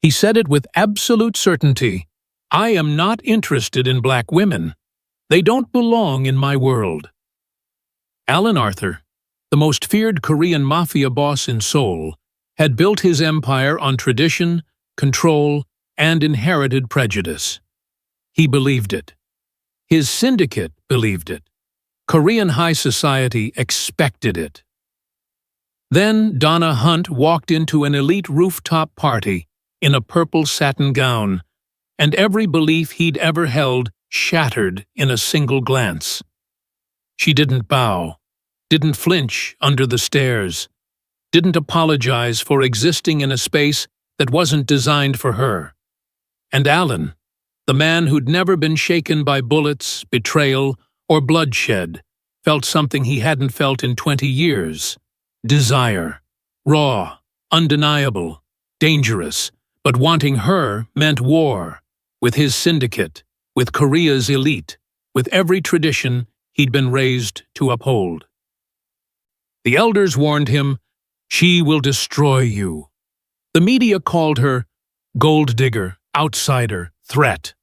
He said it with absolute certainty. "I am not interested in black women. They don't belong in my world." Alan Arthur, the most feared Korean mafia boss in Seoul, had built his empire on tradition, control, and inherited prejudice. He believed it. His syndicate believed it. Korean high society expected it. Then Donna Hunt walked into an elite rooftop party in a purple satin gown, and every belief he'd ever held shattered in a single glance. She didn't bow, didn't flinch under the stairs, didn't apologize for existing in a space that wasn't designed for her. And Alan, the man who'd never been shaken by bullets, betrayal, or bloodshed, felt something he hadn't felt in 20 years. Desire. Raw, undeniable, dangerous, but wanting her meant war, with his syndicate, with Korea's elite, with every tradition he'd been raised to uphold. The elders warned him, "She will destroy you." The media called her gold digger, outsider, threat.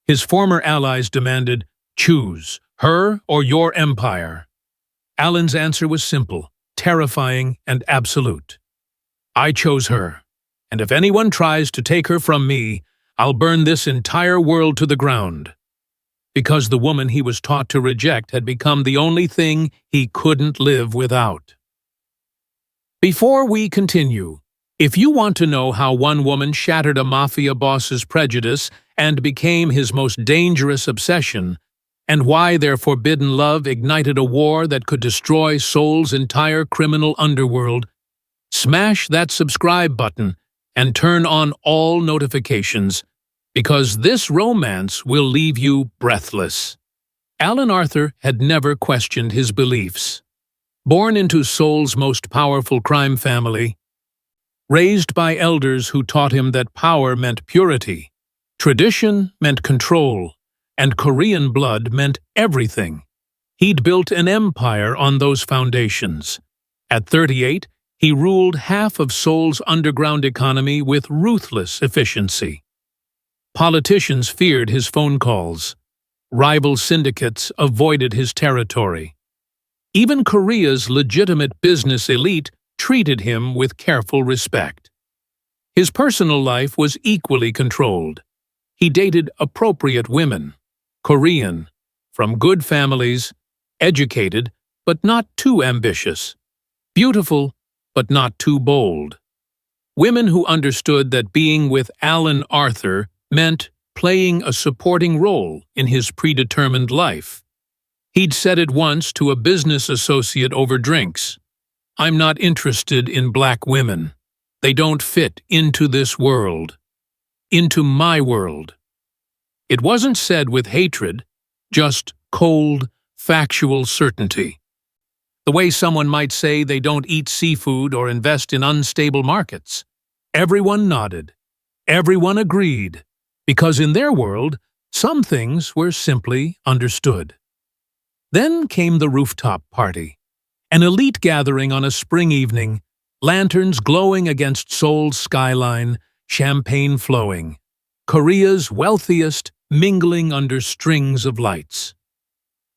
His former allies demanded, "Choose, her or your empire." Alan's answer was simple, terrifying, and absolute. "I chose her, and if anyone tries to take her from me, I'll burn this entire world to the ground." Because the woman he was taught to reject had become the only thing he couldn't live without. Before we continue, if you want to know how one woman shattered a mafia boss's prejudice and became his most dangerous obsession, and why their forbidden love ignited a war that could destroy Seoul's entire criminal underworld, smash that subscribe button and turn on all notifications, because this romance will leave you breathless. Alan Arthur had never questioned his beliefs. Born into Seoul's most powerful crime family, raised by elders who taught him that power meant purity, tradition meant control, and Korean blood meant everything, he'd built an empire on those foundations. At 38, he ruled half of Seoul's underground economy with ruthless efficiency. Politicians feared his phone calls. Rival syndicates avoided his territory. Even Korea's legitimate business elite treated him with careful respect. His personal life was equally controlled. He dated appropriate women, Korean, from good families, educated but not too ambitious, beautiful but not too bold. Women who understood that being with Alan Arthur meant playing a supporting role in his predetermined life. He'd said it once to a business associate over drinks, "I'm not interested in black women. They don't fit into this world. Into my world." It wasn't said with hatred, just cold, factual certainty. The way someone might say they don't eat seafood or invest in unstable markets. Everyone nodded. Everyone agreed. Because in their world, some things were simply understood. Then came the rooftop party, an elite gathering on a spring evening, lanterns glowing against Seoul's skyline, champagne flowing, Korea's wealthiest mingling under strings of lights.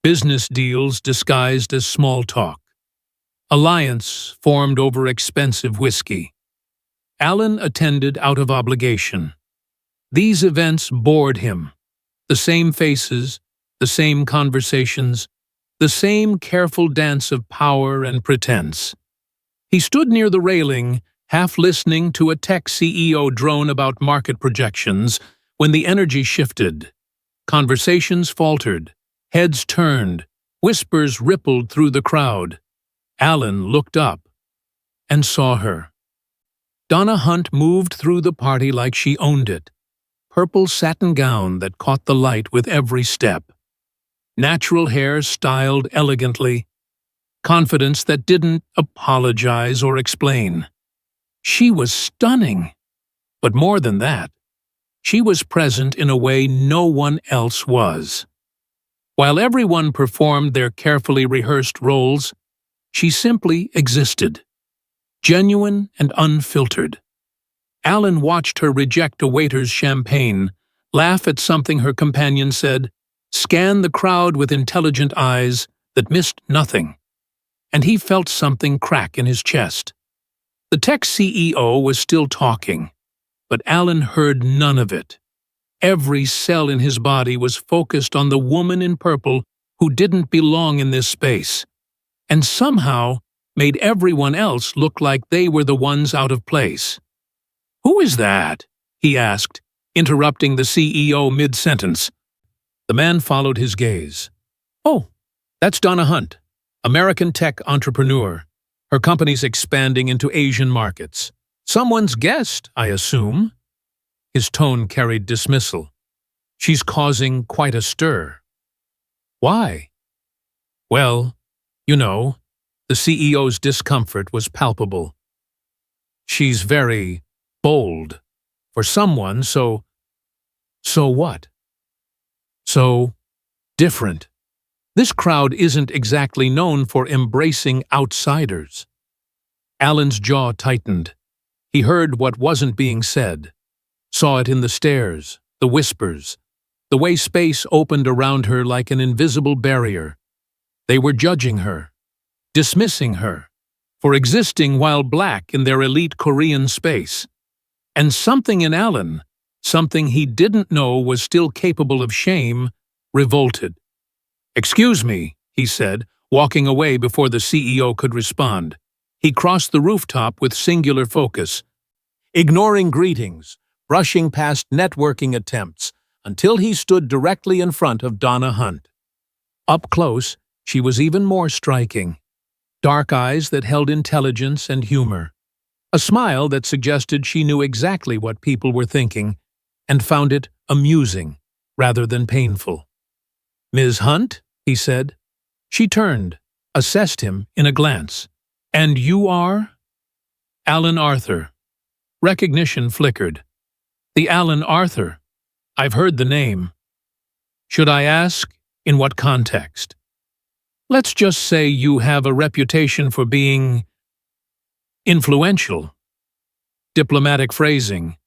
Business deals disguised as small talk. Alliance formed over expensive whiskey. Alan attended out of obligation. These events bored him. The same faces, the same conversations, the same careful dance of power and pretense. He stood near the railing, half listening to a tech CEO drone about market projections, when the energy shifted. Conversations faltered, heads turned, whispers rippled through the crowd. Alan looked up and saw her. Donna Hunt moved through the party like she owned it. Purple satin gown that caught the light with every step. Natural hair styled elegantly. Confidence that didn't apologize or explain. She was stunning. But more than that, she was present in a way no one else was. While everyone performed their carefully rehearsed roles, she simply existed. Genuine and unfiltered. Alan watched her reject a waiter's champagne, laugh at something her companion said, scan the crowd with intelligent eyes that missed nothing. And he felt something crack in his chest. The tech CEO was still talking, but Alan heard none of it. Every cell in his body was focused on the woman in purple who didn't belong in this space, and somehow made everyone else look like they were the ones out of place. "Who is that?" he asked, interrupting the CEO mid-sentence. The man followed his gaze. "Oh, that's Donna Hunt, American tech entrepreneur. Her company's expanding into Asian markets. Someone's guest, I assume." His tone carried dismissal. "She's causing quite a stir." "Why?" "Well, you know," the CEO's discomfort was palpable. "She's very bold for someone so what? So different. This crowd isn't exactly known for embracing outsiders." Alan's jaw tightened. He heard what wasn't being said, saw it in the stares, the whispers, the way space opened around her like an invisible barrier. They were judging her, dismissing her, for existing while black in their elite Korean space. And something in Alan, something he didn't know was still capable of shame, revolted. "Excuse me," he said, walking away before the CEO could respond. He crossed the rooftop with singular focus, ignoring greetings, brushing past networking attempts, until he stood directly in front of Donna Hunt. Up close, she was even more striking. Dark eyes that held intelligence and humor. A smile that suggested she knew exactly what people were thinking, and found it amusing rather than painful. "Ms. Hunt?" he said. She turned, assessed him in a glance. "And you are?" "Alan Arthur." Recognition flickered. "The Alan Arthur. I've heard the name." "Should I ask, in what context?" "Let's just say you have a reputation for being influential." Diplomatic phrasing.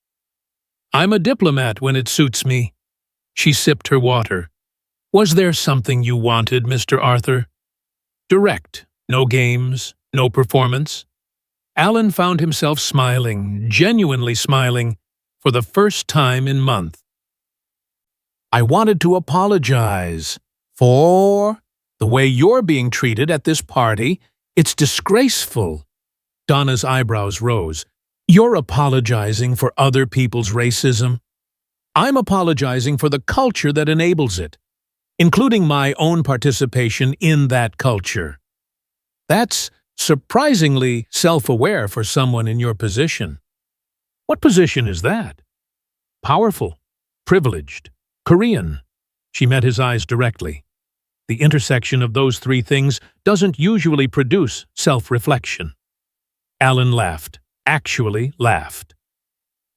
"I'm a diplomat when it suits me." She sipped her water. "Was there something you wanted, Mr. Arthur?" Direct, no games, no performance. Alan found himself smiling, genuinely smiling, for the first time in months. "I wanted to apologize for the way you're being treated at this party. It's disgraceful." Donna's eyebrows rose. "You're apologizing for other people's racism? I'm apologizing for the culture that enables it, including my own participation in that culture." That's surprisingly self-aware for someone in your position. "What position is that?" "Powerful, privileged, Korean." She met his eyes directly. The intersection of those three things doesn't usually produce self-reflection. Alan laughed, actually laughed.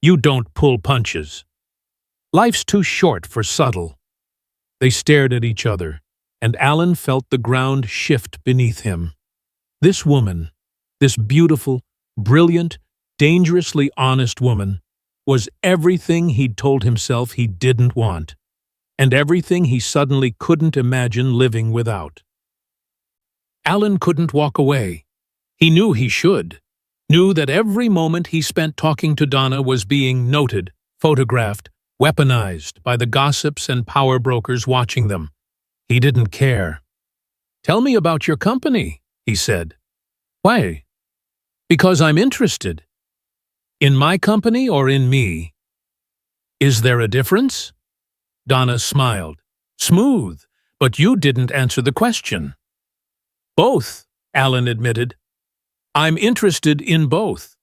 "You don't pull punches. Life's too short for subtle." They stared at each other, and Alan felt the ground shift beneath him. This woman, this beautiful, brilliant, dangerously honest woman, was everything he'd told himself he didn't want, and everything he suddenly couldn't imagine living without. Alan couldn't walk away. He knew he should, knew that every moment he spent talking to Donna was being noted, photographed, weaponized by the gossips and power brokers watching them. He didn't care. "Tell me about your company," he said. "Why?" "Because I'm interested." "In my company or in me?" "Is there a difference?" Donna smiled. "Smooth, but you didn't answer the question." "Both," Alan admitted. "I'm interested in both."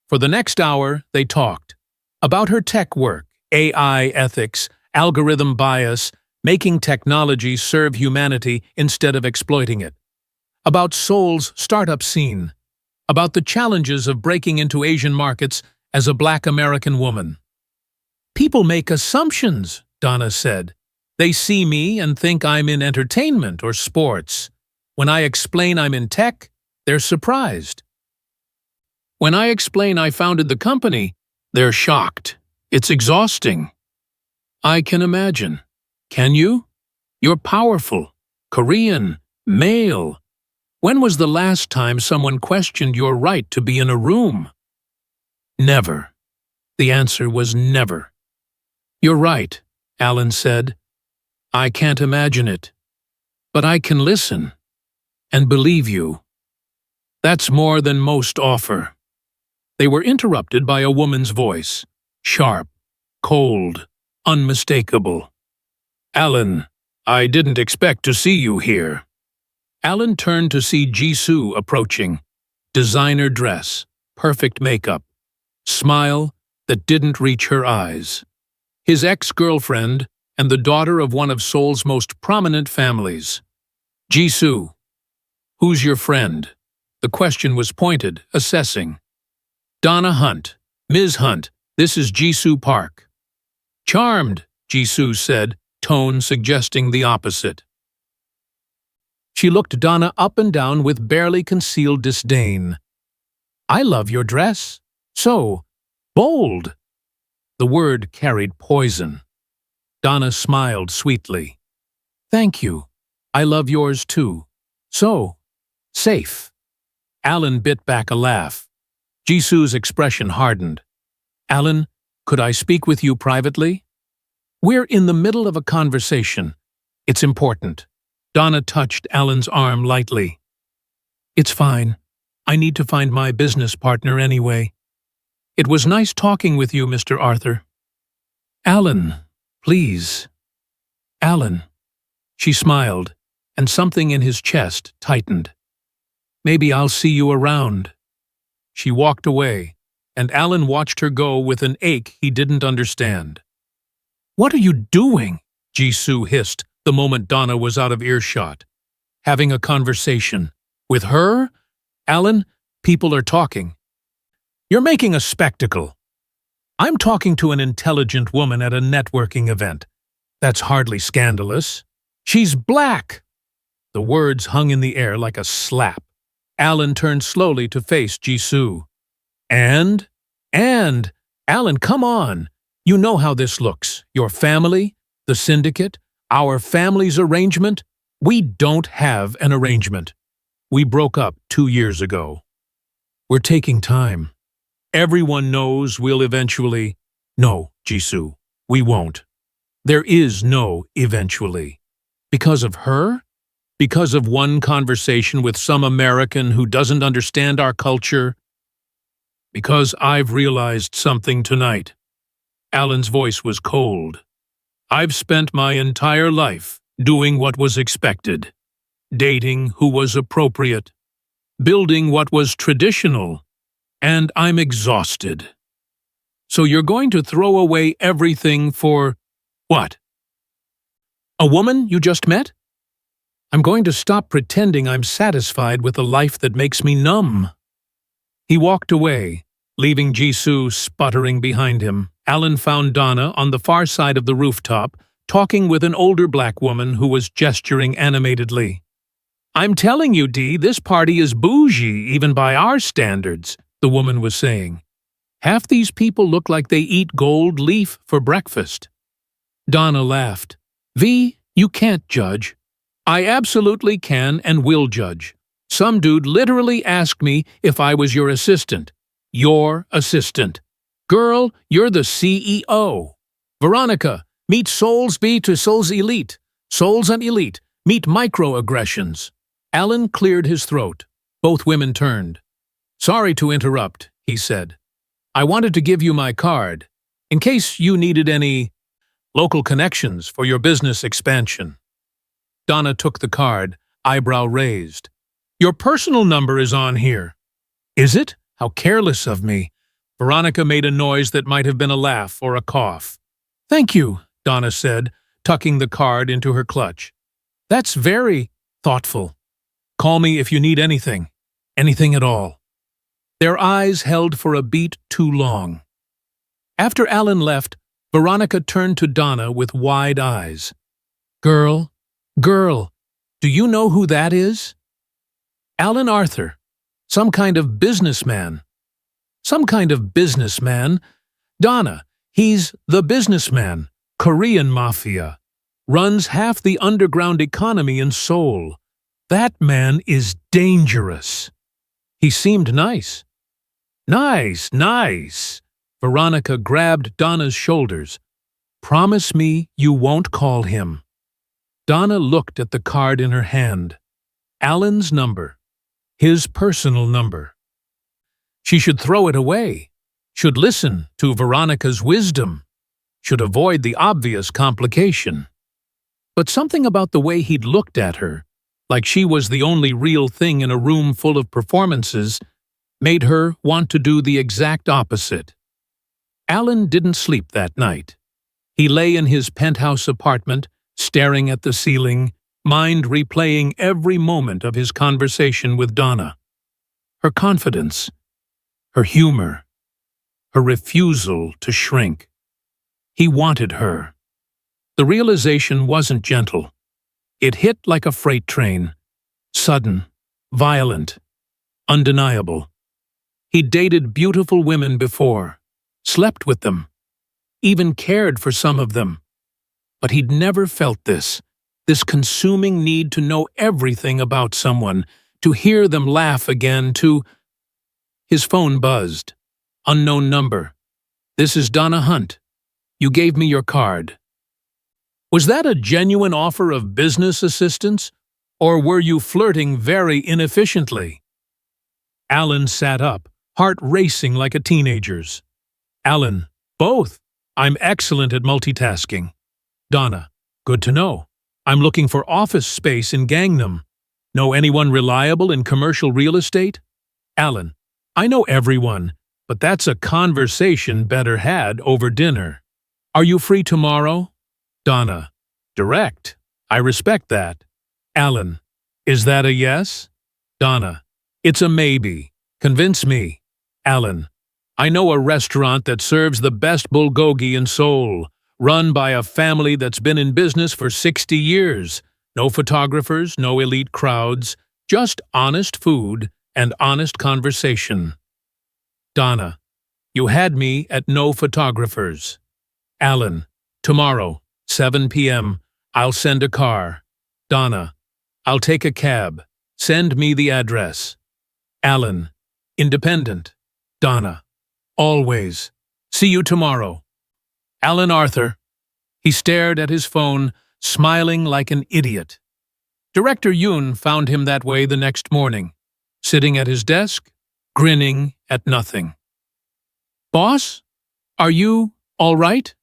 For the next hour, they talked. About her tech work, AI ethics, algorithm bias, making technology serve humanity instead of exploiting it. About Seoul's startup scene. About the challenges of breaking into Asian markets as a Black American woman. "People make assumptions," Donna said. "They see me and think I'm in entertainment or sports. When I explain I'm in tech, they're surprised. When I explain I founded the company, They're shocked. It's exhausting. I can imagine. Can you? You're powerful, Korean, male. When was the last time someone questioned your right to be in a room? Never. The answer was never. You're right, Alan said. I can't imagine it. But I can listen and believe you. That's more than most offer. They were interrupted by a woman's voice, sharp, cold, unmistakable. Alan, I didn't expect to see you here. Alan turned to see Jisoo approaching. Designer dress, perfect makeup, smile that didn't reach her eyes. His ex-girlfriend and the daughter of one of Seoul's most prominent families. Jisoo, who's your friend? The question was pointed, assessing. Donna Hunt, Ms. Hunt, this is Jisoo Park. Charmed, Jisoo said, tone suggesting the opposite. She looked Donna up and down with barely concealed disdain. I love your dress. So bold. The word carried poison. Donna smiled sweetly. Thank you. I love yours too. So safe. Alan bit back a laugh. Jisoo's expression hardened. Alan, could I speak with you privately? We're in the middle of a conversation. It's important. Donna touched Alan's arm lightly. It's fine. I need to find my business partner anyway. It was nice talking with you, Mr. Arthur. Alan, please. Alan. She smiled, and something in his chest tightened. Maybe I'll see you around. She walked away, and Alan watched her go with an ache he didn't understand. What are you doing? Jisoo hissed the moment Donna was out of earshot. Having a conversation. With her? Alan, people are talking. You're making a spectacle. I'm talking to an intelligent woman at a networking event. That's hardly scandalous. She's black. The words hung in the air like a slap. Alan turned slowly to face Jisoo. And, Alan, come on. You know how this looks. Your family, the syndicate, our family's arrangement. We don't have an arrangement. We broke up 2 years ago. We're taking time. Everyone knows we'll eventually... No, Jisoo, we won't. There is no eventually. Because of her? Because of one conversation with some American who doesn't understand our culture? Because I've realized something tonight. Alan's voice was cold. I've spent my entire life doing what was expected, dating who was appropriate, building what was traditional, and I'm exhausted. So you're going to throw away everything for what? A woman you just met? I'm going to stop pretending I'm satisfied with a life that makes me numb. He walked away, leaving Jisoo sputtering behind him. Alan found Donna on the far side of the rooftop, talking with an older black woman who was gesturing animatedly. I'm telling you, Dee, this party is bougie, even by our standards, the woman was saying. Half these people look like they eat gold leaf for breakfast. Donna laughed. V, you can't judge. I absolutely can and will judge. Some dude literally asked me if I was your assistant. Your assistant. Girl, you're the CEO. Veronica, meet Souls B to Souls Elite. Souls and Elite, meet microaggressions. Alan cleared his throat. Both women turned. Sorry to interrupt, he said. I wanted to give you my card, in case you needed any local connections for your business expansion. Donna took the card, eyebrow raised. Your personal number is on here. Is it? How careless of me. Veronica made a noise that might have been a laugh or a cough. Thank you, Donna said, tucking the card into her clutch. That's very thoughtful. Call me if you need anything. Anything at all. Their eyes held for a beat too long. After Alan left, Veronica turned to Donna with wide eyes. Girl, do you know who that is? Alan Arthur. Some kind of businessman. Some kind of businessman? Donna, he's the businessman, Korean Mafia, runs half the underground economy in Seoul. That man is dangerous. He seemed nice. Nice, nice. Veronica grabbed Donna's shoulders. Promise me you won't call him. Donna looked at the card in her hand. Alan's number. His personal number. She should throw it away. Should listen to Veronica's wisdom. Should avoid the obvious complication. But something about the way he'd looked at her, like she was the only real thing in a room full of performances, made her want to do the exact opposite. Alan didn't sleep that night. He lay in his penthouse apartment, staring at the ceiling, mind replaying every moment of his conversation with Donna. Her confidence, her humor, her refusal to shrink. He wanted her. The realization wasn't gentle. It hit like a freight train, sudden, violent, undeniable. He'd dated beautiful women before, slept with them, even cared for some of them. But he'd never felt this consuming need to know everything about someone, to hear them laugh again, to… His phone buzzed. Unknown number. This is Donna Hunt. You gave me your card. Was that a genuine offer of business assistance, or were you flirting very inefficiently? Alan sat up, heart racing like a teenager's. Alan, both. I'm excellent at multitasking. Donna, good to know. I'm looking for office space in Gangnam. Know anyone reliable in commercial real estate? Alan, I know everyone, but that's a conversation better had over dinner. Are you free tomorrow? Donna, direct. I respect that. Alan, is that a yes? Donna, it's a maybe. Convince me. Alan, I know a restaurant that serves the best bulgogi in Seoul, run by a family that's been in business for 60 years. No photographers, no elite crowds, just honest food and honest conversation. Donna, you had me at no photographers. Alan, tomorrow, 7 p.m., I'll send a car. Donna, I'll take a cab. Send me the address. Alan, independent. Donna, always. See you tomorrow. Alan Arthur. He stared at his phone, smiling like an idiot. Director Yoon found him that way the next morning, sitting at his desk, grinning at nothing. Boss, are you all right?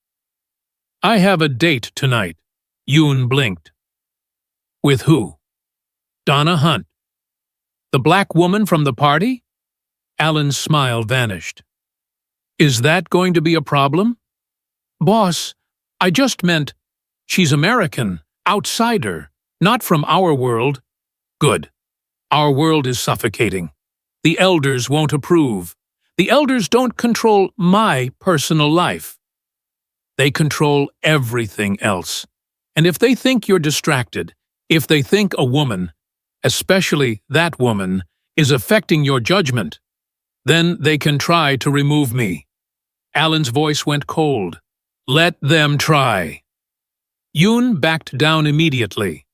I have a date tonight. Yoon blinked. With who? Donna Hunt. The black woman from the party? Alan's smile vanished. Is that going to be a problem? Boss, I just meant she's American, outsider, not from our world. Good. Our world is suffocating. The elders won't approve. The elders don't control my personal life. They control everything else. And if they think you're distracted, if they think a woman, especially that woman, is affecting your judgment, then they can try to remove me. Alan's voice went cold. Let them try. Yoon backed down immediately.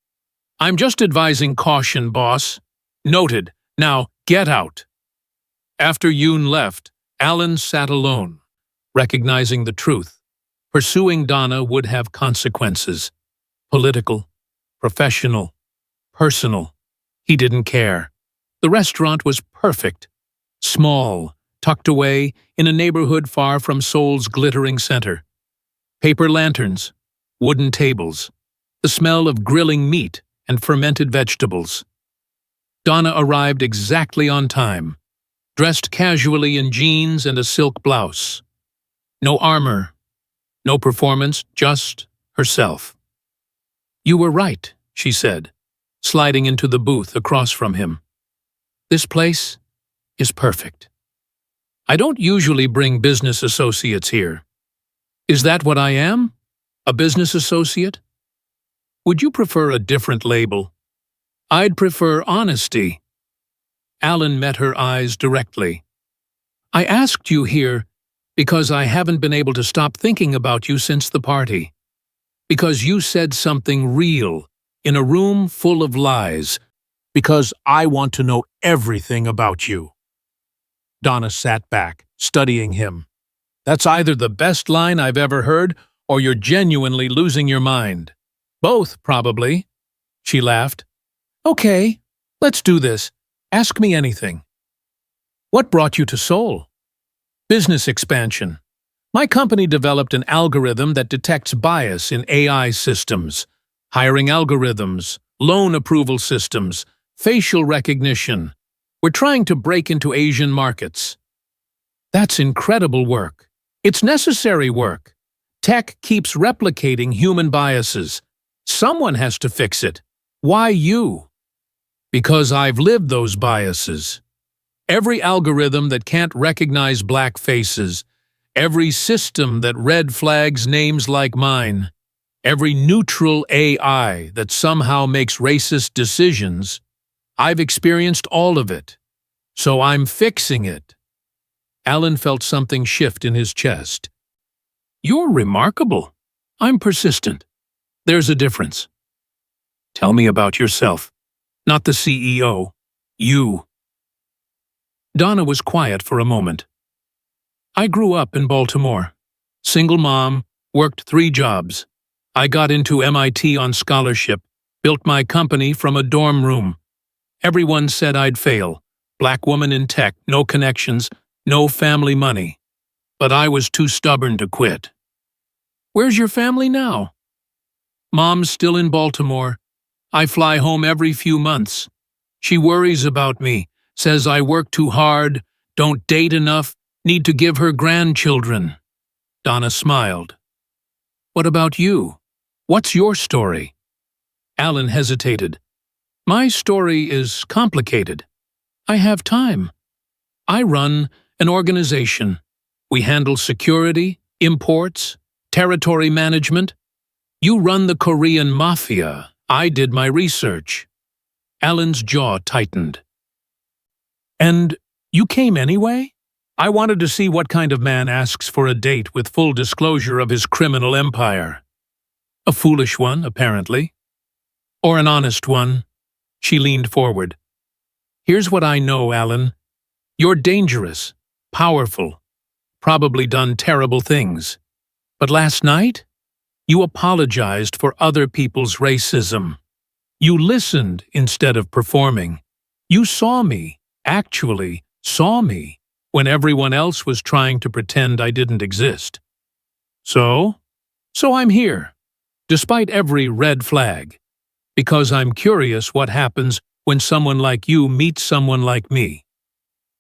I'm just advising caution, boss. Noted. Now, get out. After Yoon left, Alan sat alone, recognizing the truth. Pursuing Donna would have consequences. Political, professional, personal. He didn't care. The restaurant was perfect. Small, tucked away in a neighborhood far from Seoul's glittering center. Paper lanterns, wooden tables, the smell of grilling meat and fermented vegetables. Donna arrived exactly on time, dressed casually in jeans and a silk blouse. No armor, no performance, just herself. You were right, she said, sliding into the booth across from him. This place is perfect. I don't usually bring business associates here. Is that what I am? A business associate? Would you prefer a different label? I'd prefer honesty. Alan met her eyes directly. I asked you here Because I haven't been able to stop thinking about you since the party. Because you said something real in a room full of lies. Because I want to know everything about you. Donna sat back, studying him. That's either the best line I've ever heard, or you're genuinely losing your mind. Both, probably. She laughed. Okay, let's do this. Ask me anything. What brought you to Seoul? Business expansion. My company developed an algorithm that detects bias in AI systems, hiring algorithms, loan approval systems, facial recognition. We're trying to break into Asian markets. That's incredible work. It's necessary work. Tech keeps replicating human biases. Someone has to fix it. Why you? Because I've lived those biases. Every algorithm that can't recognize black faces, every system that red flags names like mine, every neutral AI that somehow makes racist decisions, I've experienced all of it. So I'm fixing it. Alan felt something shift in his chest. You're remarkable. I'm persistent. There's a difference. Tell me about yourself. Not the CEO. You. Donna was quiet for a moment. I grew up in Baltimore. Single mom, worked 3 jobs. I got into MIT on scholarship, built my company from a dorm room. Everyone said I'd fail. Black woman in tech, no connections, no family money. But I was too stubborn to quit. Where's your family now? Mom's still in Baltimore. I fly home every few months. She worries about me, says I work too hard, don't date enough, need to give her grandchildren. Donna smiled. What about you? What's your story? Alan hesitated. My story is complicated. I have time. I run an organization. We handle security, imports, territory management. You run the Korean Mafia. I did my research. Alan's jaw tightened. And you came anyway? I wanted to see what kind of man asks for a date with full disclosure of his criminal empire. A foolish one, apparently. Or an honest one. She leaned forward. Here's what I know, Alan. You're dangerous, powerful, probably done terrible things. But last night, you apologized for other people's racism. You listened instead of performing. You saw me, actually saw me, when everyone else was trying to pretend I didn't exist. So I'm here, despite every red flag, because I'm curious what happens when someone like you meets someone like me.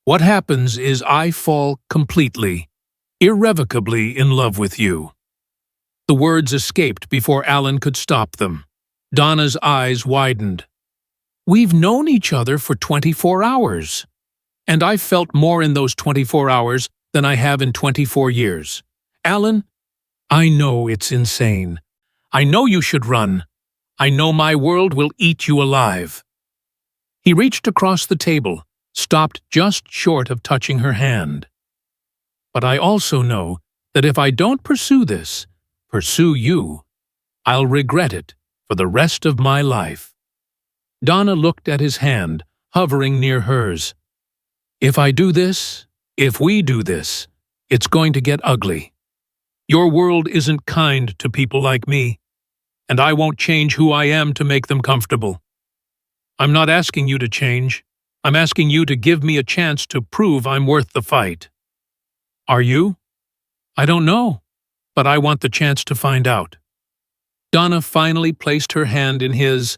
What happens is I fall completely, irrevocably in love with you. The words escaped before Alan could stop them. Donna's eyes widened. We've known each other for 24 hours. And I've felt more in those 24 hours than I have in 24 years. Alan, I know it's insane. I know you should run. I know my world will eat you alive. He reached across the table, stopped just short of touching her hand. But I also know that if I don't pursue this, pursue you, I'll regret it for the rest of my life. Donna looked at his hand, hovering near hers. If I do this, if we do this, it's going to get ugly. Your world isn't kind to people like me, and I won't change who I am to make them comfortable. I'm not asking you to change. I'm asking you to give me a chance to prove I'm worth the fight. Are you? I don't know, but I want the chance to find out. Donna finally placed her hand in his.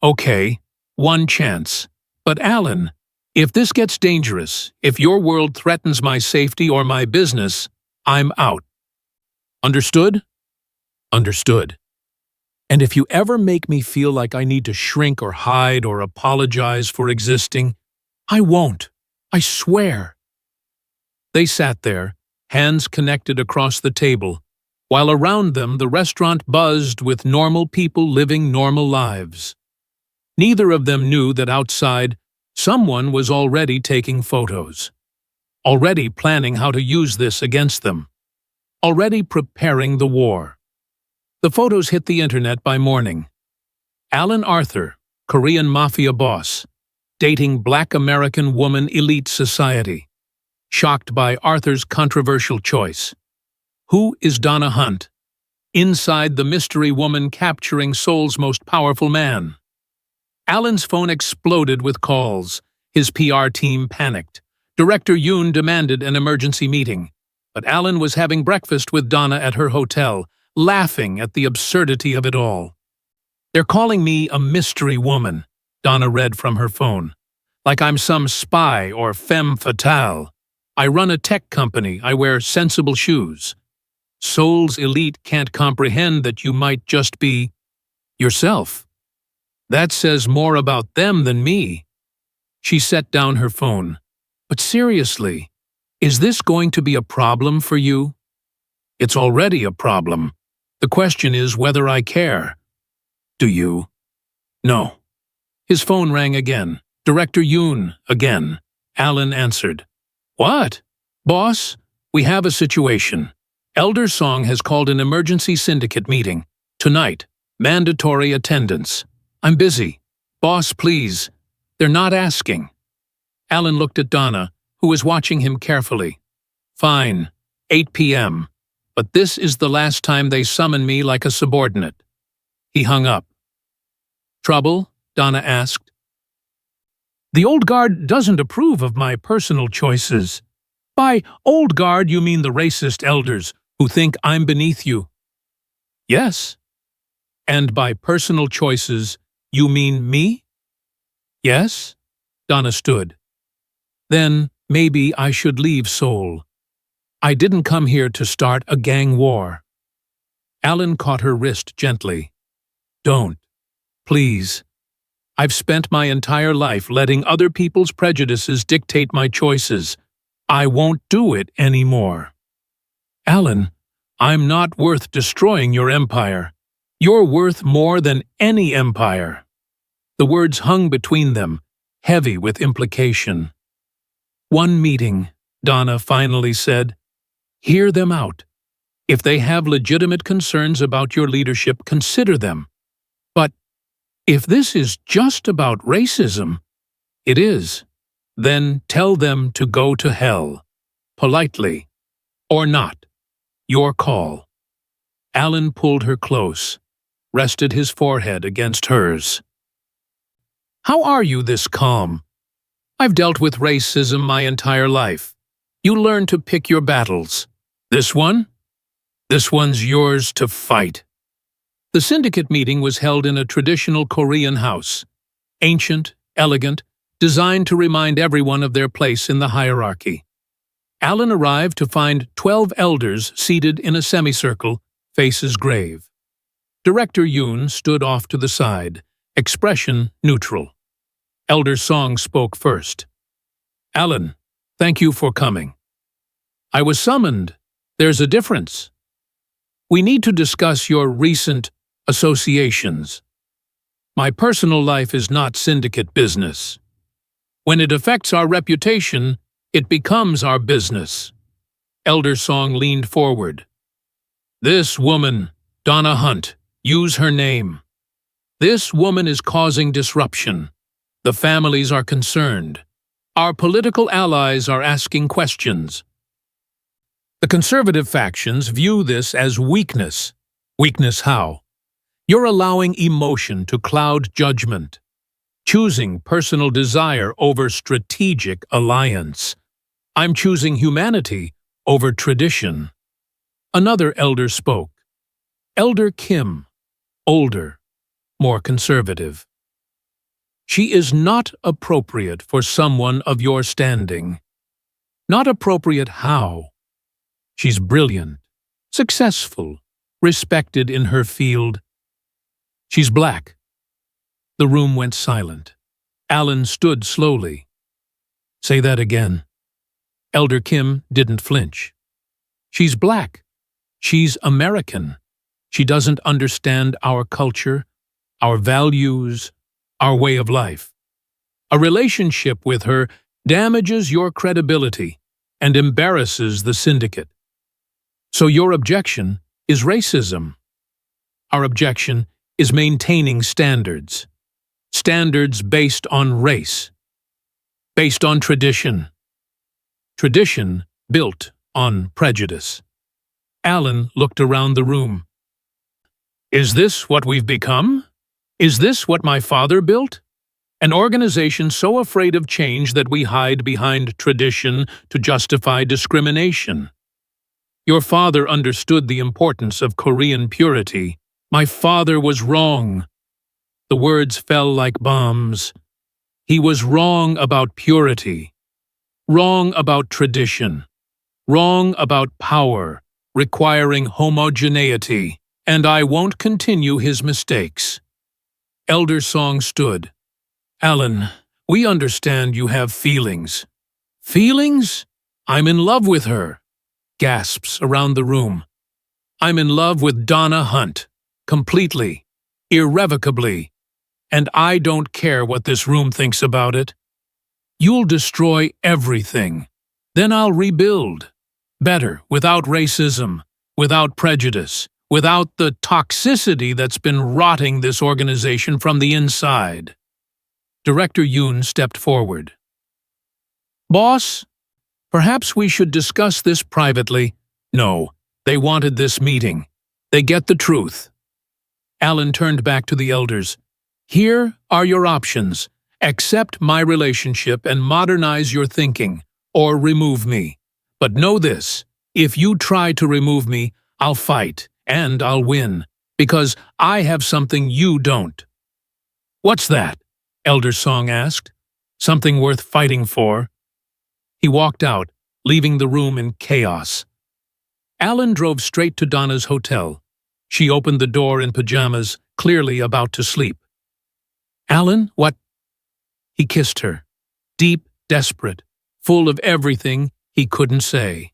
Okay, one chance. But Alan, if this gets dangerous, if your world threatens my safety or my business, I'm out. Understood? Understood. And if you ever make me feel like I need to shrink or hide or apologize for existing, I won't. I swear. They sat there, hands connected across the table, while around them the restaurant buzzed with normal people living normal lives. Neither of them knew that outside, someone was already taking photos. already planning how to use this against them, already preparing the war. The photos hit the internet by morning. Alan Arthur, Korean mafia boss, dating Black American woman elite society, shocked by Arthur's controversial choice. Who is Donna Hunt? Inside the mystery woman capturing Seoul's most powerful man. Alan's phone exploded with calls. His PR team panicked. Director Yoon demanded an emergency meeting, but Alan was having breakfast with Donna at her hotel, laughing at the absurdity of it all. "They're calling me a mystery woman," Donna read from her phone. "Like I'm some spy or femme fatale. I run a tech company, I wear sensible shoes. Seoul's elite can't comprehend that you might just be yourself. That says more about them than me." She set down her phone. "But seriously, is this going to be a problem for you?" "It's already a problem. The question is whether I care." "Do you?" "No." His phone rang again. Director Yoon again. Alan answered. "What?" "Boss, we have a situation. Elder Song has called an emergency syndicate meeting. Tonight. Mandatory attendance. I'm busy. Boss, please. They're not asking." Alan looked at Donna, who was watching him carefully. "Fine. 8 p.m. But this is the last time they summon me like a subordinate." He hung up. "Trouble?" Donna asked. "The old guard doesn't approve of my personal choices." "By old guard you mean the racist elders who think I'm beneath you?" "Yes." "And by personal choices you mean me?" "Yes." Donna stood. "Then maybe I should leave Seoul. I didn't come here to start a gang war." Alan caught her wrist gently. "Don't. Please. I've spent my entire life letting other people's prejudices dictate my choices. I won't do it anymore." "Alan, I'm not worth destroying your empire. You're worth more than any empire." The words hung between them, heavy with implication. "One meeting," Donna finally said. "Hear them out. If they have legitimate concerns about your leadership, consider them. But if this is just about racism," "It is. Then tell them to go to hell. Politely. Or not. Your call." Alan pulled her close, rested his forehead against hers. "How are you this calm? I've dealt with racism my entire life. You learn to pick your battles. This one? This one's yours to fight." The syndicate meeting was held in a traditional Korean house. Ancient, elegant, designed to remind everyone of their place in the hierarchy. Alan arrived to find 12 elders seated in a semicircle, faces grave. Director Yoon stood off to the side, expression neutral. Elder Song spoke first. "Alan, thank you for coming. I was summoned. There's a difference. We need to discuss your recent associations. My personal life is not syndicate business. When it affects our reputation, it becomes our business." Elder Song leaned forward. "This woman, Donna Hunt, use her name. This woman is causing disruption. The families are concerned. Our political allies are asking questions. The conservative factions view this as weakness. Weakness how? You're allowing emotion to cloud judgment, choosing personal desire over strategic alliance. I'm choosing humanity over tradition." Another elder spoke. Elder Kim, older, more conservative. "She is not appropriate for someone of your standing." "Not appropriate how?" "She's brilliant, successful, respected in her field." "She's black." The room went silent. Alan stood slowly. "Say that again." Elder Kim didn't flinch. "She's black. She's American. She doesn't understand our culture, our values, our way of life. A relationship with her damages your credibility. and embarrasses the syndicate. So your objection is racism. Our objection is maintaining standards. Standards based on race. Based on tradition. Tradition built on prejudice. Alan looked around the room. Is this what we've become? Is this what my father built? An organization so afraid of change that we hide behind tradition to justify discrimination. Your father understood the importance of Korean purity. My father was wrong. The words fell like bombs. He was wrong about purity. Wrong about tradition. Wrong about power, requiring homogeneity. And I won't continue his mistakes. Elder Song stood. Alan, we understand you have feelings. Feelings? I'm in love with her. Gasps around the room. I'm in love with Donna Hunt. Completely. Irrevocably. And I don't care what this room thinks about it. You'll destroy everything. Then I'll rebuild. Better, without racism, without prejudice, without the toxicity that's been rotting this organization from the inside. Director Yoon stepped forward. Boss, perhaps we should discuss this privately. No, they wanted this meeting. They get the truth. Alan turned back to the elders. Here are your options. Accept my relationship and modernize your thinking, or remove me. But know this, if you try to remove me, I'll fight, and I'll win, because I have something you don't. What's that? Elder Song asked. Something worth fighting for. He walked out, leaving the room in chaos. Alan drove straight to Donna's hotel. She opened the door in pajamas, clearly about to sleep. Alan, what? He kissed her, deep, desperate, full of everything he couldn't say.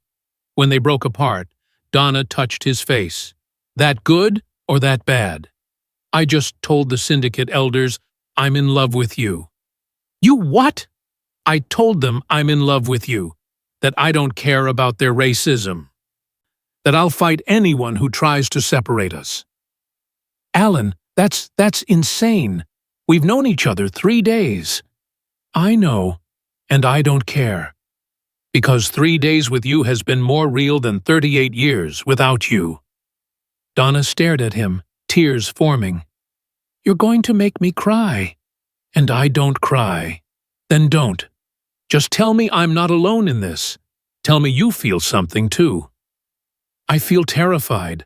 When they broke apart, Donna touched his face. That good or that bad? I just told the syndicate elders I'm in love with you. You what? I told them I'm in love with you, that I don't care about their racism, that I'll fight anyone who tries to separate us. Alan, that's insane. We've known each other 3 days. I know, and I don't care. Because 3 days with you has been more real than 38 years without you. Donna stared at him, tears forming. You're going to make me cry. And I don't cry. Then don't. Just tell me I'm not alone in this. Tell me you feel something too. I feel terrified.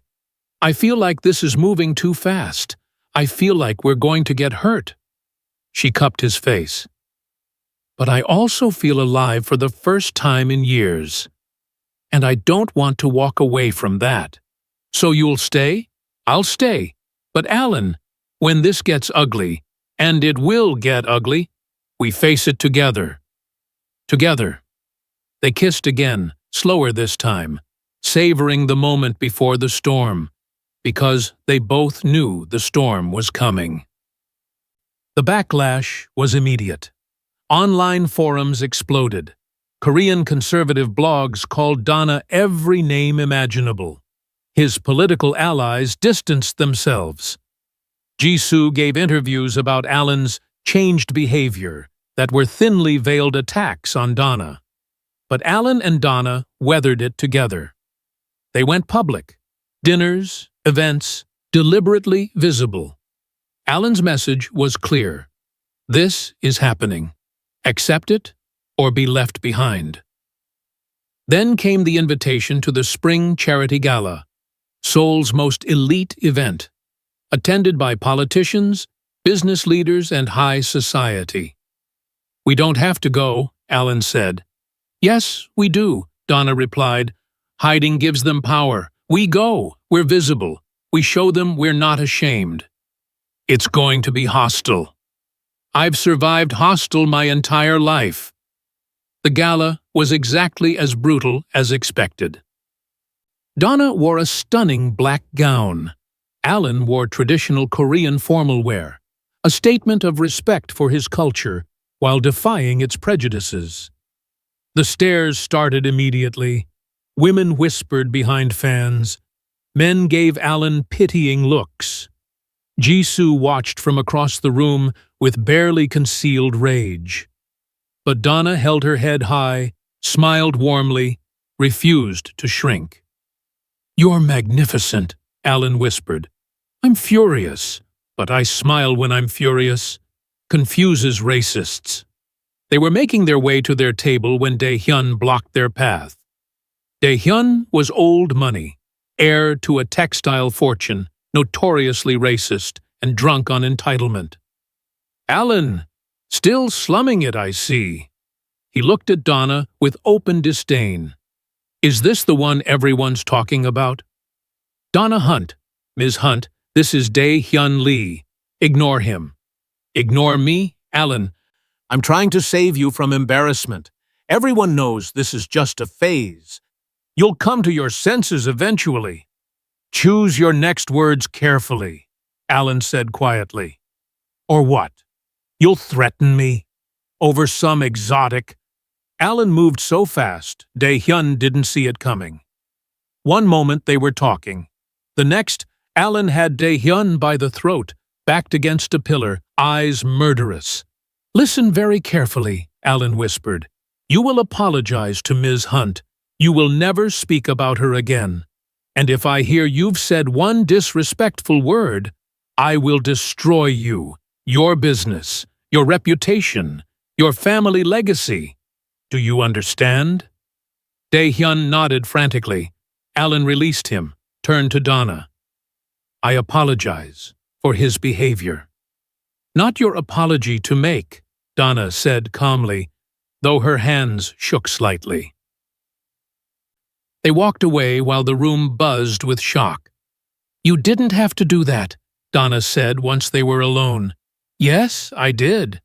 I feel like this is moving too fast. I feel like we're going to get hurt. She cupped his face. But I also feel alive for the first time in years. And I don't want to walk away from that. So you'll stay? I'll stay. But Alan, when this gets ugly, and it will get ugly, we face it together. Together. They kissed again, slower this time, savoring the moment before the storm, because they both knew the storm was coming. The backlash was immediate. Online forums exploded. Korean conservative blogs called Donna every name imaginable. His political allies distanced themselves. Jisoo gave interviews about Alan's changed behavior that were thinly veiled attacks on Donna. But Alan and Donna weathered it together. They went public. Dinners, events, deliberately visible. Alan's message was clear. This is happening. Accept it or be left behind. Then came the invitation to the Spring Charity Gala, Seoul's most elite event, attended by politicians, business leaders, and high society. We don't have to go, Alan said. Yes, we do, Donna replied. Hiding gives them power. We go. We're visible. We show them we're not ashamed. It's going to be hostile. I've survived hostile my entire life. The gala was exactly as brutal as expected. Donna wore a stunning black gown. Alan wore traditional Korean formal wear, a statement of respect for his culture while defying its prejudices. The stares started immediately. Women whispered behind fans. Men gave Alan pitying looks. Jisoo watched from across the room with barely concealed rage. But Donna held her head high, smiled warmly, refused to shrink. "You're magnificent," Alan whispered. "I'm furious, but I smile when I'm furious." Confuses racists. They were making their way to their table when Dae-hyun blocked their path. Dae-hyun was old money, heir to a textile fortune, notoriously racist and drunk on entitlement. "Alan, still slumming it, I see." He looked at Donna with open disdain. "Is this the one everyone's talking about?" "Donna Hunt, Ms. Hunt, this is Dae-hyun Lee. Ignore him." "Ignore me, Alan. I'm trying to save you from embarrassment. Everyone knows this is just a phase. You'll come to your senses eventually." "Choose your next words carefully," Alan said quietly. "Or what? You'll threaten me? Over some exotic—" Alan moved so fast, Dae-hyun didn't see it coming. One moment they were talking. The next, Alan had Dae-hyun by the throat, backed against a pillar, eyes murderous. "Listen very carefully," Alan whispered. "You will apologize to Ms. Hunt. You will never speak about her again. And if I hear you've said one disrespectful word, I will destroy you, your business, your reputation, your family legacy. Do you understand?" Dae-hyun nodded frantically. Alan released him, turned to Donna. "I apologize for his behavior." "Not your apology to make," Donna said calmly, though her hands shook slightly. They walked away while the room buzzed with shock. "You didn't have to do that," Donna said once they were alone. "Yes, I did.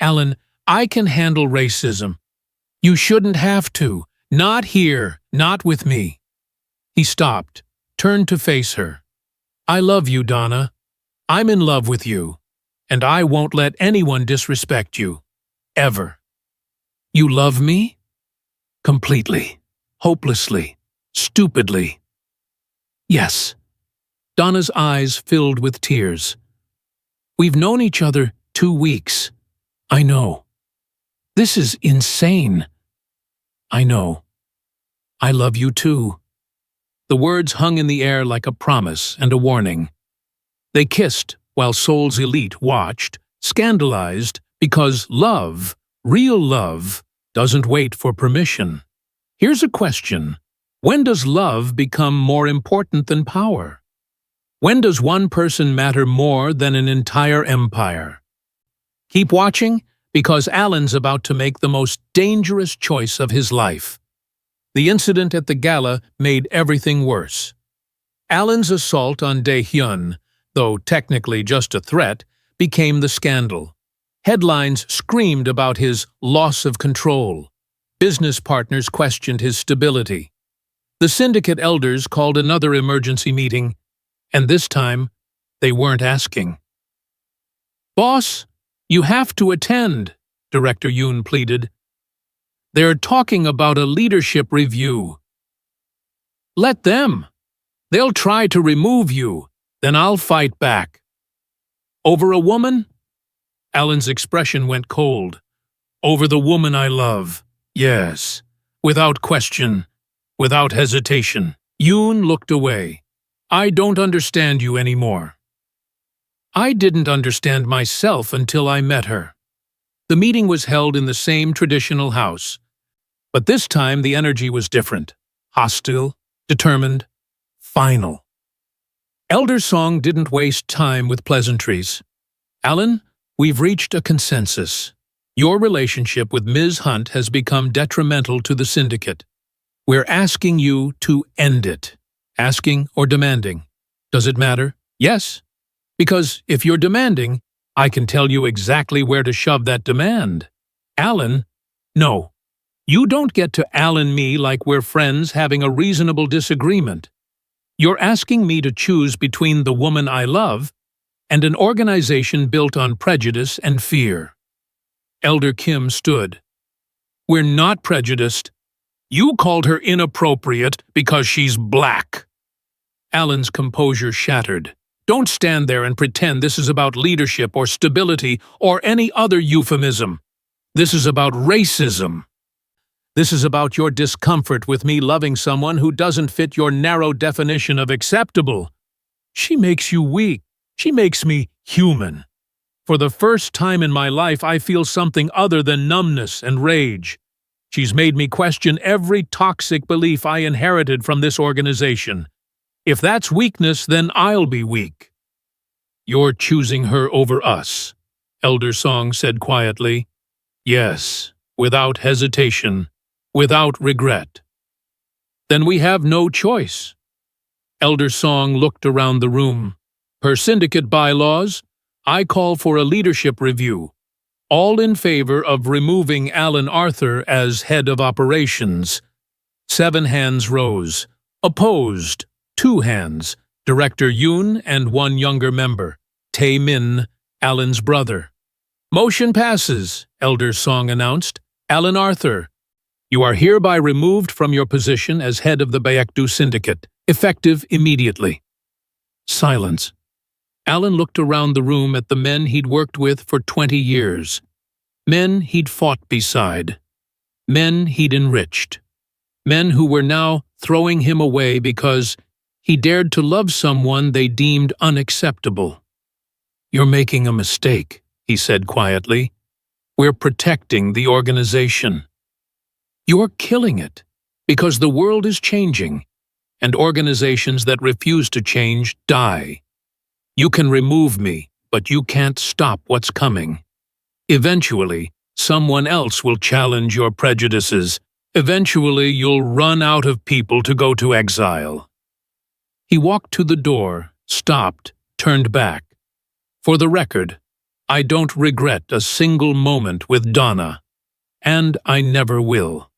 Alan, I can handle racism. You shouldn't have to. Not here, not with me." He stopped, turned to face her. "I love you, Donna. I'm in love with you. And I won't let anyone disrespect you. Ever." "You love me?" "Completely. Hopelessly. Stupidly." "Yes." Donna's eyes filled with tears. "We've known each other 2 weeks. I know. This is insane. I know. I love you too." The words hung in the air like a promise and a warning. They kissed while Seoul's elite watched, scandalized, because love, real love, doesn't wait for permission. Here's a question. When does love become more important than power? When does one person matter more than an entire empire? Keep watching, because Alan's about to make the most dangerous choice of his life. The incident at the gala made everything worse. Alan's assault on Dae-hyun, though technically just a threat, became the scandal. Headlines screamed about his loss of control. Business partners questioned his stability. The syndicate elders called another emergency meeting, and this time, they weren't asking. "Boss, you have to attend," Director Yoon pleaded. "They're talking about a leadership review." "Let them. They'll try to remove you, then I'll fight back." "Over a woman?" Alan's expression went cold. "Over the woman I love. Yes. Without question. Without hesitation." Yoon looked away. "I don't understand you anymore." "I didn't understand myself until I met her." The meeting was held in the same traditional house, but this time the energy was different. Hostile, determined, final. Elder Song didn't waste time with pleasantries. "Alan, we've reached a consensus. Your relationship with Ms. Hunt has become detrimental to the syndicate. We're asking you to end it." Asking or demanding? Does it matter? Yes. Because if you're demanding, I can tell you exactly where to shove that demand. Alan? No. You don't get to Alan me like we're friends having a reasonable disagreement. You're asking me to choose between the woman I love and an organization built on prejudice and fear. Elder Kim stood. We're not prejudiced. You called her inappropriate because she's black. Alan's composure shattered. Don't stand there and pretend this is about leadership or stability or any other euphemism. This is about racism. This is about your discomfort with me loving someone who doesn't fit your narrow definition of acceptable. She makes you weak. She makes me human. For the first time in my life, I feel something other than numbness and rage. She's made me question every toxic belief I inherited from this organization. If that's weakness, then I'll be weak. You're choosing her over us, Elder Song said quietly. Yes, without hesitation, without regret. Then we have no choice. Elder Song looked around the room. Per syndicate bylaws, I call for a leadership review. All in favor of removing Alan Arthur as head of operations. 7 hands rose. Opposed, 2 hands. Director Yoon and 1 younger member, Tae Min, Alan's brother. Motion passes, Elder Song announced. Alan Arthur, you are hereby removed from your position as head of the Baekdu Syndicate, effective immediately. Silence. Alan looked around the room at the men he'd worked with for 20 years. Men he'd fought beside. Men he'd enriched. Men who were now throwing him away because he dared to love someone they deemed unacceptable. You're making a mistake, he said quietly. We're protecting the organization. You're killing it, because the world is changing, and organizations that refuse to change die. You can remove me, but you can't stop what's coming. Eventually, someone else will challenge your prejudices. Eventually, you'll run out of people to go to exile. He walked to the door, stopped, turned back. For the record, I don't regret a single moment with Donna, and I never will.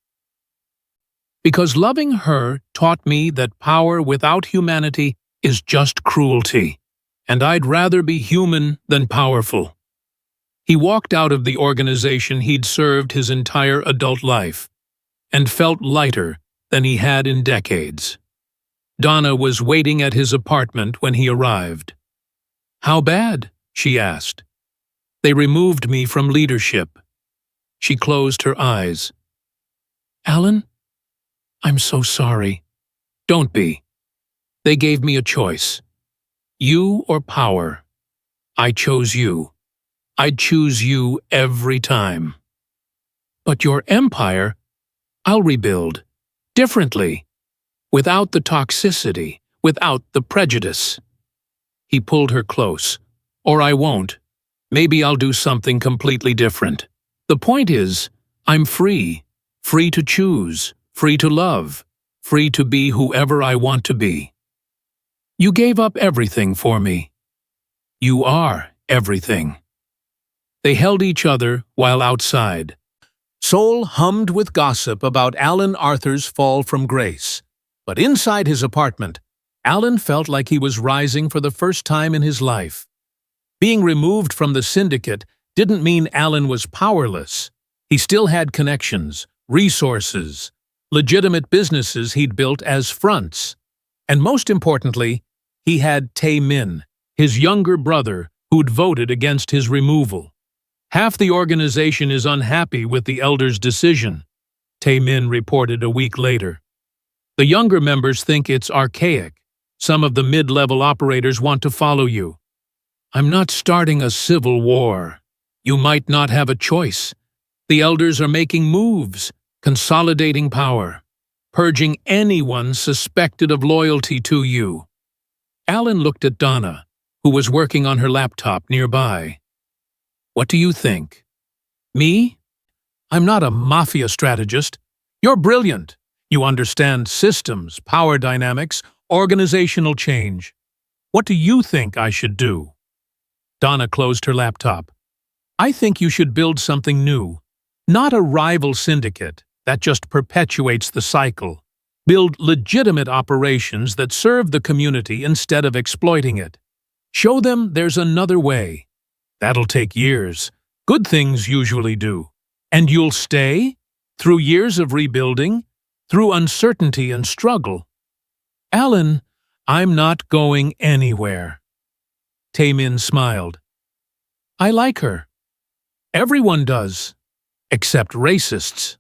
Because loving her taught me that power without humanity is just cruelty, and I'd rather be human than powerful. He walked out of the organization he'd served his entire adult life, and felt lighter than he had in decades. Donna was waiting at his apartment when he arrived. How bad? She asked. They removed me from leadership. She closed her eyes. Alan? I'm so sorry. Don't be. They gave me a choice. You or power. I chose you. I'd choose you every time. But your empire, I'll rebuild. Differently. Without the toxicity. Without the prejudice. He pulled her close. Or I won't. Maybe I'll do something completely different. The point is, I'm free. Free to choose. Free to love. Free to be whoever I want to be. You gave up everything for me. You are everything. They held each other while outside. Seoul hummed with gossip about Alan Arthur's fall from grace. But inside his apartment, Alan felt like he was rising for the first time in his life. Being removed from the syndicate didn't mean Alan was powerless. He still had connections, resources, legitimate businesses he'd built as fronts. And most importantly, he had Tae Min, his younger brother, who'd voted against his removal. Half the organization is unhappy with the elder's decision, Tae Min reported a week later. The younger members think it's archaic. Some of the mid-level operators want to follow you. I'm not starting a civil war. You might not have a choice. The elders are making moves, consolidating power, purging anyone suspected of loyalty to you. Alan looked at Donna, who was working on her laptop nearby. What do you think? Me? I'm not a mafia strategist. You're brilliant. You understand systems, power dynamics, organizational change. What do you think I should do? Donna closed her laptop. I think you should build something new. Not a rival syndicate that just perpetuates the cycle. Build legitimate operations that serve the community instead of exploiting it. Show them there's another way. That'll take years. Good things usually do. And you'll stay? through years of rebuilding, through uncertainty and struggle. Alan, I'm not going anywhere. Taemin smiled. I like her. Everyone does, except racists.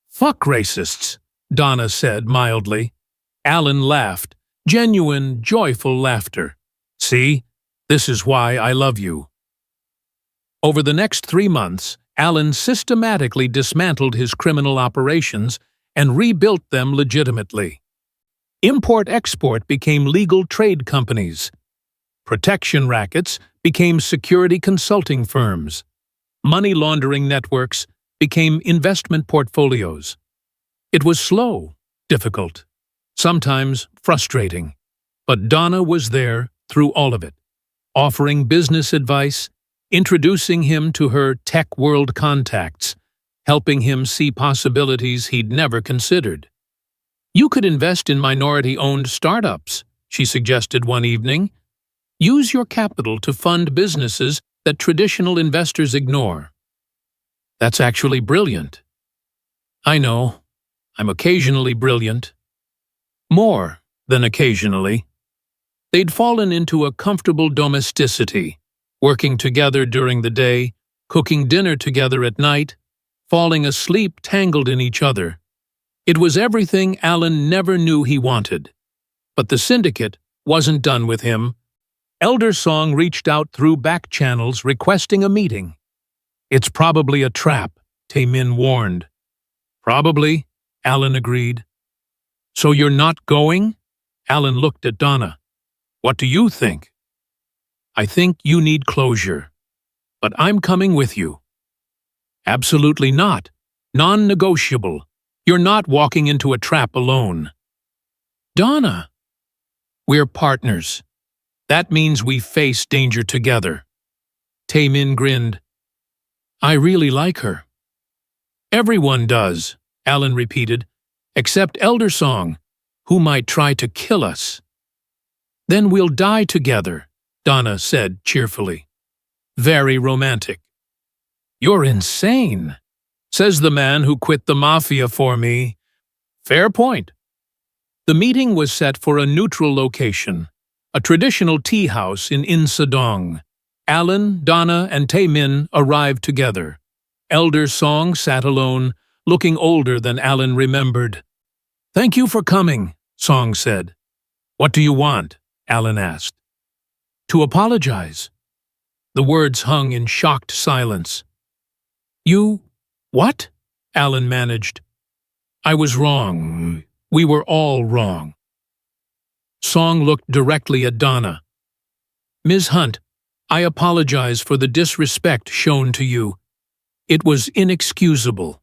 Fuck racists, Donna said mildly. Alan laughed, genuine, joyful laughter. See, this is why I love you. Over the next 3 months, Alan systematically dismantled his criminal operations and rebuilt them legitimately. Import-export became legal trade companies. Protection rackets became security consulting firms. Money laundering networks became investment portfolios. It was slow, difficult, sometimes frustrating. But Donna was there through all of it, offering business advice, introducing him to her tech world contacts, helping him see possibilities he'd never considered. You could invest in minority-owned startups, she suggested one evening. Use your capital to fund businesses that traditional investors ignore. That's actually brilliant. I know. I'm occasionally brilliant. More than occasionally. They'd fallen into a comfortable domesticity, working together during the day, cooking dinner together at night, falling asleep tangled in each other. It was everything Alan never knew he wanted. But the syndicate wasn't done with him. Elder Song reached out through back channels requesting a meeting. It's probably a trap, Taemin warned. Probably, Alan agreed. So you're not going? Alan looked at Donna. What do you think? I think you need closure. But I'm coming with you. Absolutely not. Non-negotiable. You're not walking into a trap alone. Donna. We're partners. That means we face danger together. Taemin grinned. I really like her. Everyone does, Alan repeated, except Elder Song, who might try to kill us. Then we'll die together, Donna said cheerfully. Very romantic. You're insane, says the man who quit the Mafia for me. Fair point. The meeting was set for a neutral location, a traditional tea house in Insadong. Alan, Donna, and Taemin arrived together. Elder Song sat alone, looking older than Alan remembered. Thank you for coming, Song said. What do you want? Alan asked. To apologize. The words hung in shocked silence. You... what? Alan managed. I was wrong. We were all wrong. Song looked directly at Donna. Ms. Hunt, I apologize for the disrespect shown to you. It was inexcusable.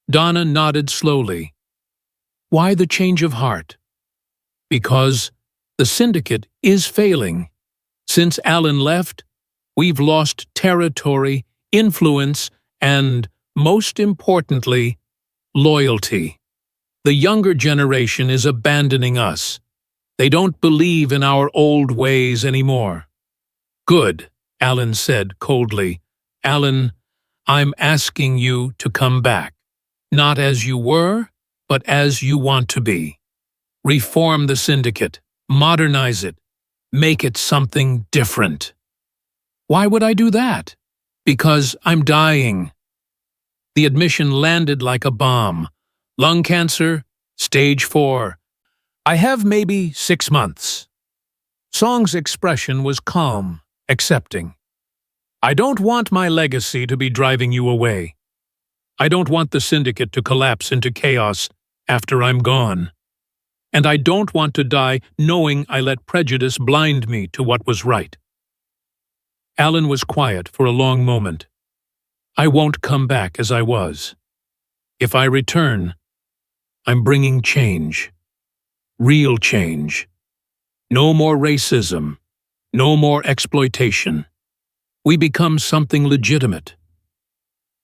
Donna nodded slowly. Why the change of heart? Because the syndicate is failing. Since Alan left, we've lost territory, influence, and, most importantly, loyalty. The younger generation is abandoning us. They don't believe in our old ways anymore. Good, Alan said coldly. Alan, I'm asking you to come back. Not as you were, but as you want to be. Reform the syndicate. Modernize it. Make it something different. Why would I do that? Because I'm dying. The admission landed like a bomb. Lung cancer, stage 4. I have maybe 6 months. Song's expression was calm, accepting. I don't want my legacy to be driving you away. I don't want the syndicate to collapse into chaos after I'm gone. And I don't want to die knowing I let prejudice blind me to what was right. Alan was quiet for a long moment. I won't come back as I was. If I return, I'm bringing change. Real change. No more racism. No more exploitation. We become something legitimate.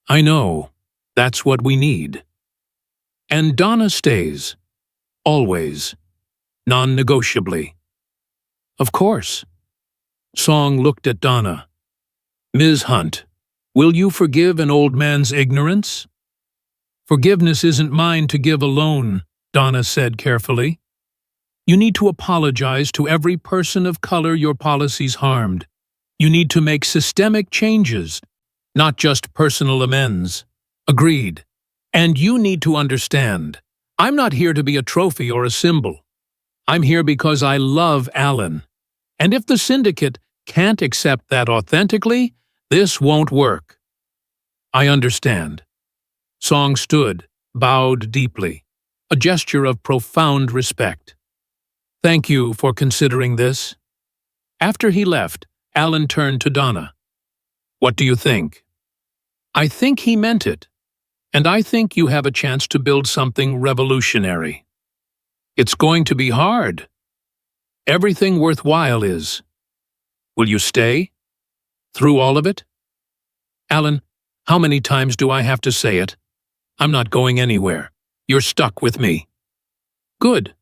I know. That's what we need. And Donna stays. Always. Non-negotiably. Of course. Song looked at Donna. Ms. Hunt, will you forgive an old man's ignorance? Forgiveness isn't mine to give alone, Donna said carefully. You need to apologize to every person of color your policies harmed. You need to make systemic changes, not just personal amends. Agreed. And you need to understand, I'm not here to be a trophy or a symbol. I'm here because I love Alan. And if the syndicate can't accept that authentically, this won't work. I understand. Song stood, bowed deeply, a gesture of profound respect. Thank you for considering this. After he left, Alan turned to Donna. What do you think? I think he meant it, and I think you have a chance to build something revolutionary. It's going to be hard. Everything worthwhile is. Will you stay? Through all of it? Alan, how many times do I have to say it? I'm not going anywhere. You're stuck with me. Good,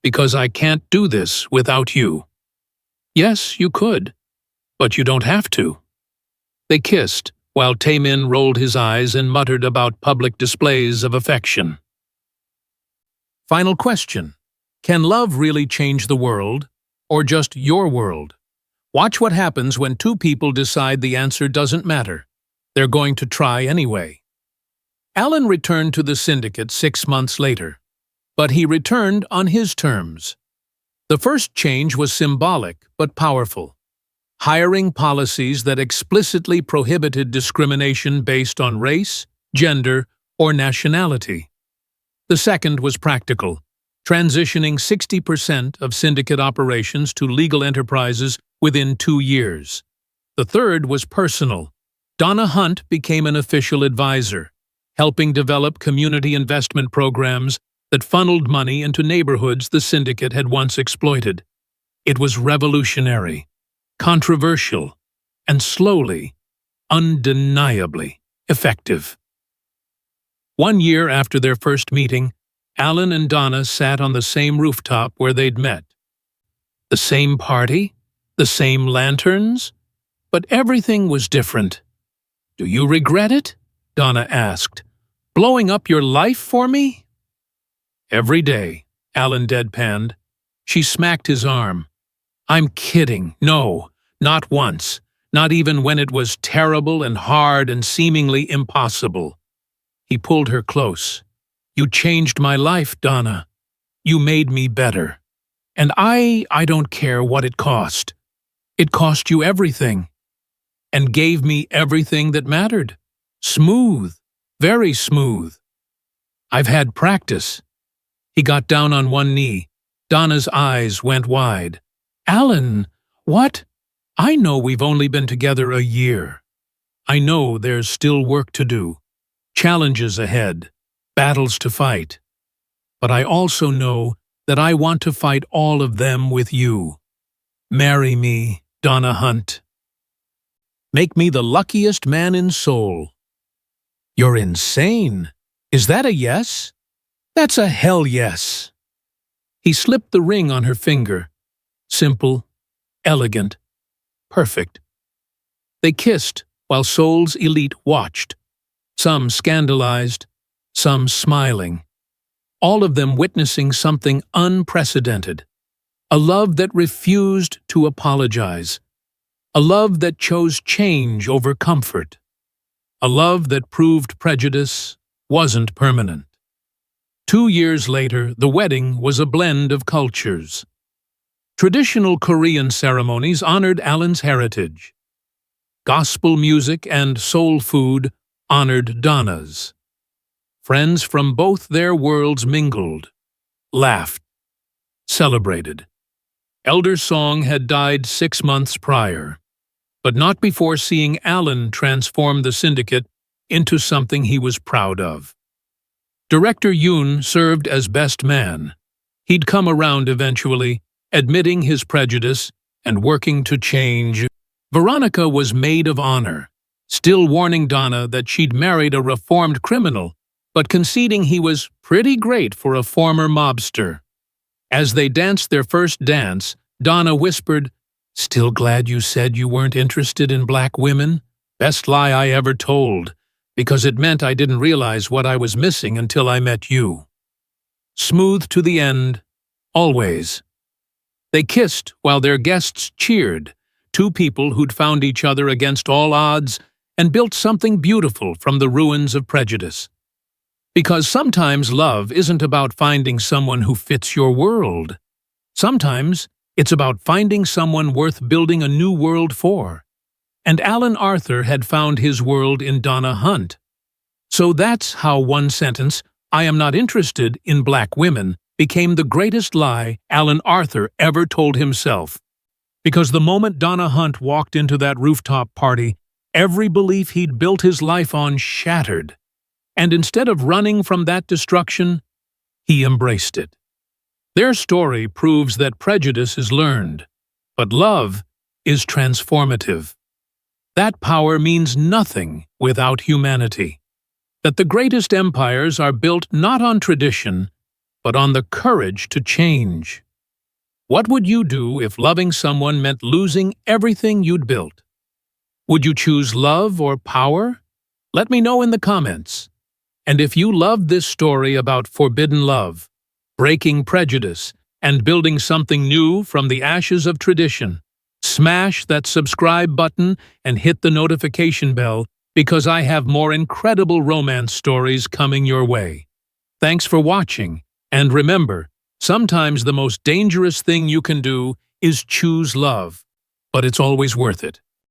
because I can't do this without you. Yes, you could, but you don't have to. They kissed, while Taemin rolled his eyes and muttered about public displays of affection. Final question. Can love really change the world, or just your world? Watch what happens when two people decide the answer doesn't matter. They're going to try anyway. Alan returned to the syndicate 6 months later, but he returned on his terms. The first change was symbolic but powerful, hiring policies that explicitly prohibited discrimination based on race, gender, or nationality. The second was practical, transitioning 60% of syndicate operations to legal enterprises within 2 years. The third was personal. Donna Hunt became an official advisor, helping develop community investment programs that funneled money into neighborhoods the syndicate had once exploited. It was revolutionary, controversial, and slowly, undeniably effective. 1 year after their first meeting, Alan and Donna sat on the same rooftop where they'd met. The same party, the same lanterns, but everything was different. Do you regret it? Donna asked. Blowing up your life for me? Every day, Alan deadpanned. She smacked his arm. I'm kidding. No, not once. Not even when it was terrible and hard and seemingly impossible. He pulled her close. You changed my life, Donna. You made me better. And I don't care what it cost. It cost you everything. And gave me everything that mattered. Smooth. Very smooth. I've had practice. He got down on one knee. Donna's eyes went wide. Alan, what? I know we've only been together a year. I know there's still work to do, challenges ahead, battles to fight. But I also know that I want to fight all of them with you. Marry me, Donna Hunt. Make me the luckiest man in Seoul. You're insane. Is that a yes? That's a hell yes. He slipped the ring on her finger. Simple, elegant, perfect. They kissed while Seoul's elite watched, some scandalized, some smiling, all of them witnessing something unprecedented, a love that refused to apologize, a love that chose change over comfort, a love that proved prejudice wasn't permanent. 2 years later, the wedding was a blend of cultures. Traditional Korean ceremonies honored Alan's heritage. Gospel music and soul food honored Donna's. Friends from both their worlds mingled, laughed, celebrated. Elder Song had died 6 months prior, but not before seeing Alan transform the syndicate into something he was proud of. Director Yoon served as best man. He'd come around eventually, admitting his prejudice and working to change. Veronica was maid of honor, still warning Donna that she'd married a reformed criminal, but conceding he was pretty great for a former mobster. As they danced their first dance, Donna whispered, "Still glad you said you weren't interested in black women? Best lie I ever told, because it meant I didn't realize what I was missing until I met you. Smooth to the end, always. They kissed while their guests cheered, two people who'd found each other against all odds and built something beautiful from the ruins of prejudice. Because sometimes love isn't about finding someone who fits your world. Sometimes it's about finding someone worth building a new world for. And Alan Arthur had found his world in Donna Hunt. So that's how one sentence, "I am not interested in black women," became the greatest lie Alan Arthur ever told himself. Because the moment Donna Hunt walked into that rooftop party, every belief he'd built his life on shattered. And instead of running from that destruction, he embraced it. Their story proves that prejudice is learned, but love is transformative. That power means nothing without humanity. That the greatest empires are built not on tradition, but on the courage to change. What would you do if loving someone meant losing everything you'd built? Would you choose love or power? Let me know in the comments. And if you loved this story about forbidden love, breaking prejudice, and building something new from the ashes of tradition, smash that subscribe button and hit the notification bell because I have more incredible romance stories coming your way. Thanks for watching, and remember, sometimes the most dangerous thing you can do is choose love, but it's always worth it.